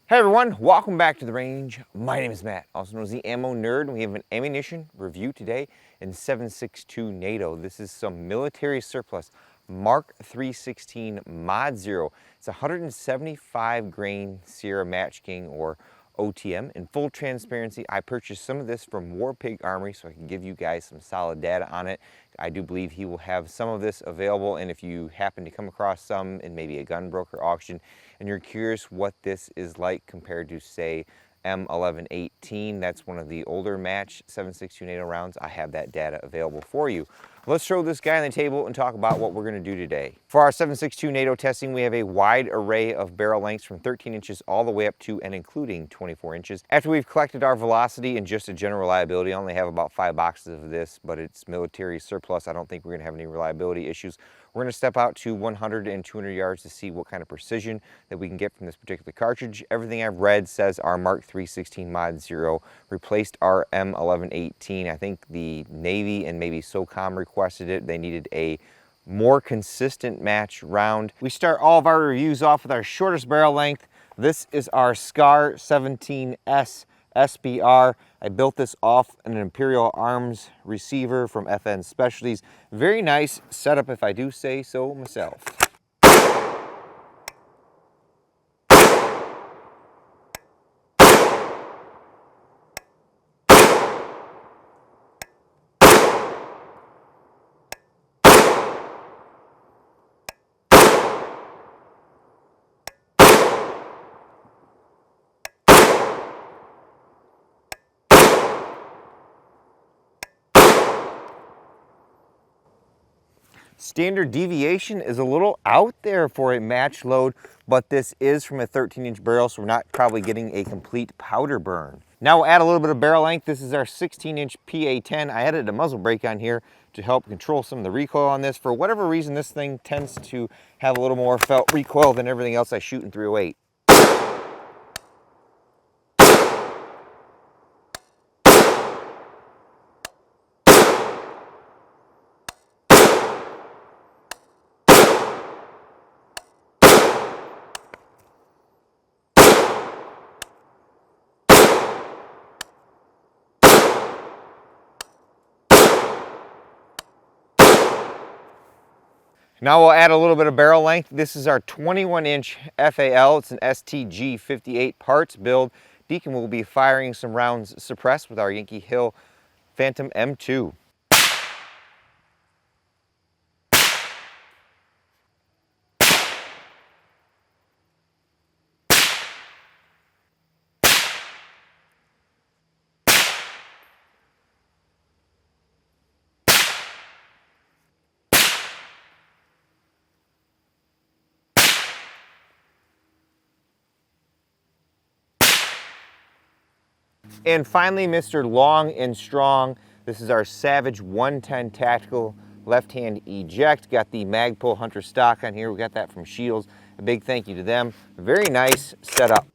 Hey everyone, welcome back to the range. My name is Matt, also known as the Ammo Nerd, and we have an ammunition review today in 7.62 NATO. This is some military surplus Mark 316 Mod 0. It's 175 grain Sierra Match King or OTM. In full transparency, I purchased some of this from War Pig Armory so I can give you guys some solid data on it. I do believe he will have some of this available, and if you happen to come across some in maybe a gun broker auction and you're curious what this is like compared to, say, M1118, that's one of the older match 7.62 NATO rounds, I have that data available for you. Let's throw this guy on the table and talk about what we're going to do today. For our 7.62 NATO testing, we have a wide array of barrel lengths from 13 inches all the way up to and including 24 inches. After we've collected our velocity and just a general reliability, I only have about 5 boxes of this, but it's military surplus. I don't think we're going to have any reliability issues. We're going to step out to 100 and 200 yards to see what kind of precision that we can get from this particular cartridge. Everything I've read says our Mark 316 Mod 0 replaced our M1118. I think the Navy and maybe SOCOM requested it. They needed a more consistent match round. We start all of our reviews off with our shortest barrel length. This is our SCAR 17S SBR. I built this off an Imperial Arms receiver from FN Specialties. Very nice setup, if I do say so myself. Standard deviation is a little out there for a match load, but this is from a 13-inch barrel, so we're not probably getting a complete powder burn. Now we'll add a little bit of barrel length. This is our 16-inch PA-10. I added a muzzle brake on here to help control some of the recoil on this. For whatever reason, this thing tends to have a little more felt recoil than everything else I shoot in 308. Now we'll add a little bit of barrel length. This is our 21-inch FAL. It's an STG 58 parts build. Deacon will be firing some rounds suppressed with our Yankee Hill Phantom M2. And finally, Mr. Long and Strong. This is our Savage 110 Tactical left-hand eject. Got the Magpul Hunter stock on here. We got that from Shields. A big thank you to them. Very nice setup.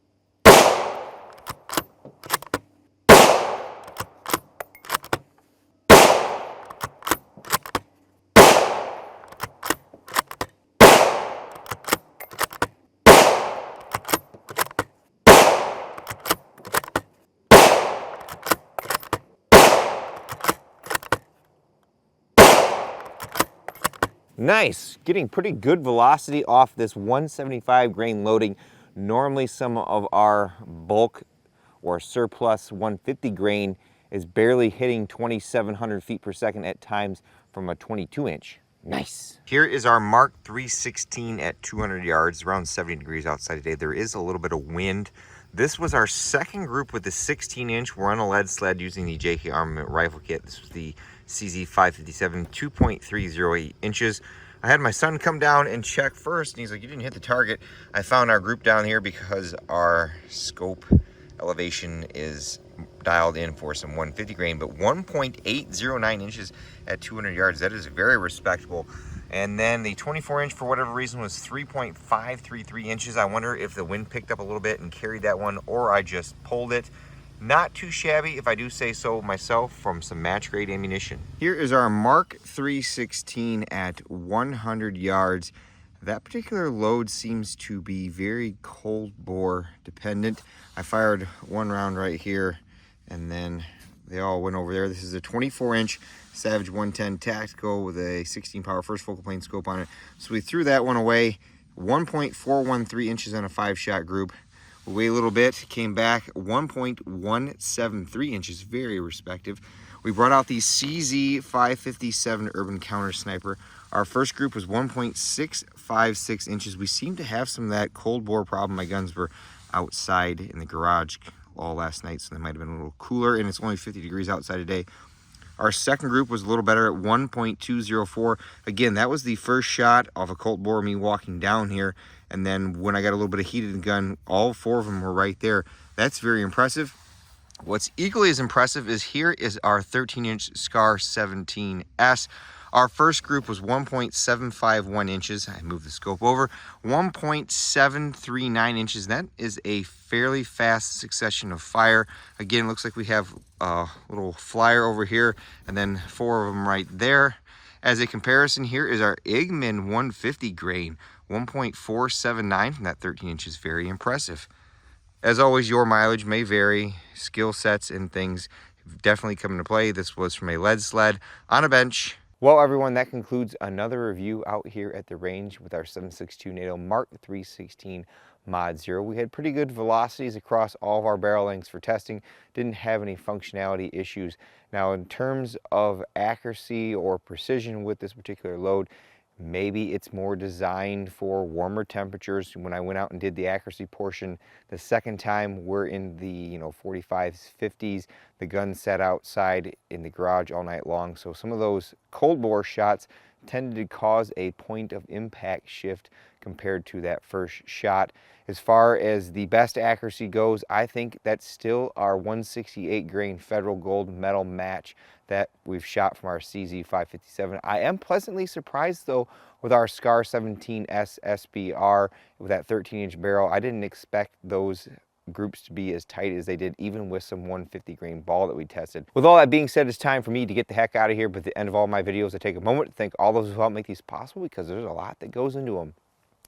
Nice, getting pretty good velocity off this 175 grain loading. Normally some of our bulk or surplus 150 grain is barely hitting 2,700 feet per second at times from a 22-inch. Nice. Here is our Mark 316 at 200 yards, around 70 degrees outside today. There is a little bit of wind. This was our second group with the 16-inch. We're on a lead sled using the JK Armament rifle kit. This was the CZ557, 2.308 inches. I had my son come down and check first, and he's like, you didn't hit the target. I found our group down here because our scope elevation is dialed in for some 150 grain, but 1.809 inches at 200 yards, that is very respectable. And then the 24-inch, for whatever reason, was 3.533 inches. I wonder if the wind picked up a little bit and carried that one, or I just pulled it. Not too shabby, if I do say so myself, from some match grade ammunition. Here is our Mark 316 at 100 yards. That particular load seems to be very cold bore dependent. I fired one round right here, and then they all went over there. This is a 24-inch Savage 110 Tactical with a 16 power first focal plane scope on it. So we threw that one away. 1.413 inches on a 5-shot group. We waited a little bit, came back 1.173 inches, very respective. We brought out the CZ 557 Urban Counter Sniper. Our first group was 1.656 inches. We seemed to have some of that cold bore problem. My guns were outside in the garage all last night, so they might have been a little cooler, and it's only 50 degrees outside today. Our second group was a little better at 1.204. Again, that was the first shot of a cold bore, me walking down here, and then when I got a little bit of heat in the gun, all 4 of them were right there. That's very impressive. What's equally as impressive is here is our 13-inch SCAR 17S. Our first group was 1.751 inches. I moved the scope over. 1.739 inches. That is a fairly fast succession of fire. Again, it looks like we have a little flyer over here and then 4 of them right there. As a comparison, here is our Igman 150 grain. 1.479 from that 13 inches. Very impressive. As always, your mileage may vary. Skill sets and things definitely come into play. This was from a lead sled on a bench. Well, everyone, that concludes another review out here at the range with our 7.62 NATO Mark 316 Mod 0. We had pretty good velocities across all of our barrel lengths for testing. Didn't have any functionality issues. Now, in terms of accuracy or precision with this particular load, maybe it's more designed for warmer temperatures. When I went out and did the accuracy portion the second time, we're in the 45s, 50s. The gun sat outside in the garage all night long, so some of those cold bore shots tended to cause a point of impact shift compared to that first shot. As far as the best accuracy goes, I think that's still our 168 grain Federal Gold Medal match that we've shot from our CZ 557. I am pleasantly surprised though with our SCAR 17S SBR with that 13-inch barrel. I didn't expect those groups to be as tight as they did, even with some 150 grain ball that we tested. With all that being said, it's time for me to get the heck out of here. But at the end of all my videos, I take a moment to thank all those who helped make these possible, because there's a lot that goes into them.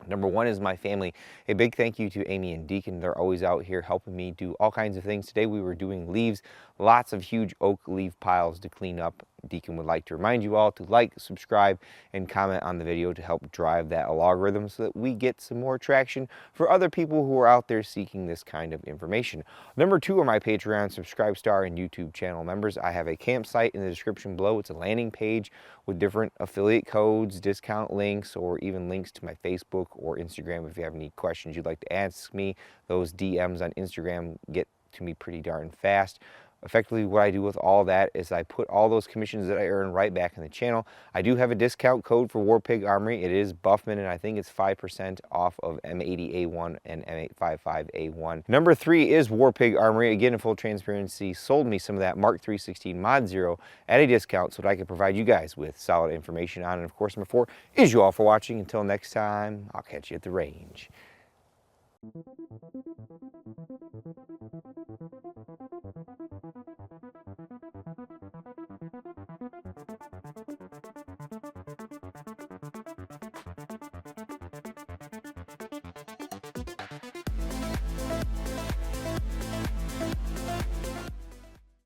Number one is my family. A big thank you to Amy and Deacon. They're always out here helping me do all kinds of things. Today we were doing leaves, lots of huge oak leaf piles to clean up. Deacon would like to remind you all to like, subscribe, and comment on the video to help drive that algorithm so that we get some more traction for other people who are out there seeking this kind of information. Number two are my Patreon, Subscribe Star, and YouTube channel members. I have a campsite in the description below. It's a landing page with different affiliate codes, discount links, or even links to my Facebook or Instagram. If you have any questions you'd like to ask me, those DMs on Instagram get to me pretty darn fast. Effectively, what I do with all that is I put all those commissions that I earn right back in the channel. I do have a discount code for War-Pig Armory. It is Buffman, and I think it's 5% off of M80A1 and M855A1. Number three is War-Pig Armory. Again, in full transparency, sold me some of that Mark 316 Mod 0 at a discount so that I could provide you guys with solid information on it. And of course, number four is you all for watching. Until next time, I'll catch you at the range.